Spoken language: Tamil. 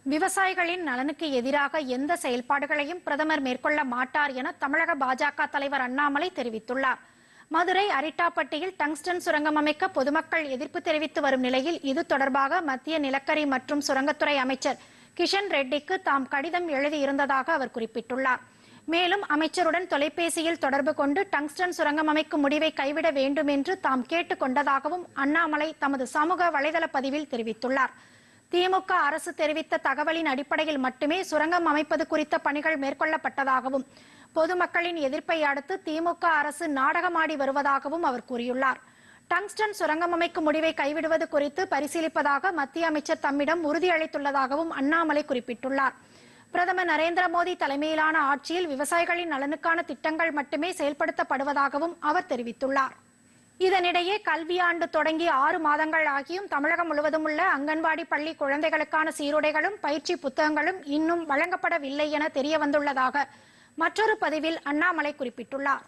விவசாயிகளின் நலனுக்கு எதிராக எந்த செயல்பாடுகளையும் பிரதமர் மேற்கொள்ள மாட்டார் என தமிழக பாஜக தலைவர் அண்ணாமலை தெரிவித்துள்ளார். மதுரை அரிட்டாப்பட்டியில் டங்ஸ்டன் சுரங்கம் அமைக்க பொதுமக்கள் எதிர்ப்பு தெரிவித்து வரும் நிலையில் இது தொடர்பாக மத்திய நிலக்கரி மற்றும் சுரங்கத்துறை அமைச்சர் கிஷன் ரெட்டிக்கு தாம் கடிதம் எழுதியிருந்ததாக அவர் குறிப்பிட்டுள்ளார். மேலும் அமைச்சருடன் தொலைபேசியில் தொடர்பு கொண்டு டங்ஸ்டன் சுரங்கம் அமைக்கும் முடிவை கைவிட வேண்டும் என்று தாம் கேட்டுக் கொண்டதாகவும் அண்ணாமலை தமது சமூக வலைதள பதிவில் தெரிவித்துள்ளார். திமுக அரசு தெரிவித்த தகவலின் அடிப்படையில் மட்டுமே சுரங்கம் அமைப்பது குறித்த பணிகள் மேற்கொள்ளப்பட்டதாகவும் பொதுமக்களின் எதிர்ப்பை அடுத்து திமுக அரசு நாடகமாடி வருவதாகவும் அவர் கூறியுள்ளார். டங்ஸ்டன் சுரங்கம் அமைக்கும் முடிவை கைவிடுவது குறித்து பரிசீலிப்பதாக மத்திய அமைச்சர் தம்மிடம் உறுதியளித்துள்ளதாகவும் அண்ணாமலை குறிப்பிட்டுள்ளார். பிரதமர் நரேந்திர மோடி தலைமையிலான ஆட்சியில் விவசாயிகளின் நலனுக்கான திட்டங்கள் மட்டுமே செயல்படுத்தப்படுவதாகவும் அவர் தெரிவித்துள்ளார். இதனிடையே கல்வியாண்டு தொடங்கி 6 மாதங்கள் ஆகியும் தமிழகம் முழுவதும் உள்ள அங்கன்வாடி பள்ளி குழந்தைகளுக்கான சீருடைகளும் பயிற்சி புத்தகங்களும் இன்னும் வழங்கப்படவில்லை என தெரியவந்துள்ளதாக மற்றொரு பதிவில் அண்ணாமலை குறிப்பிட்டுள்ளார்.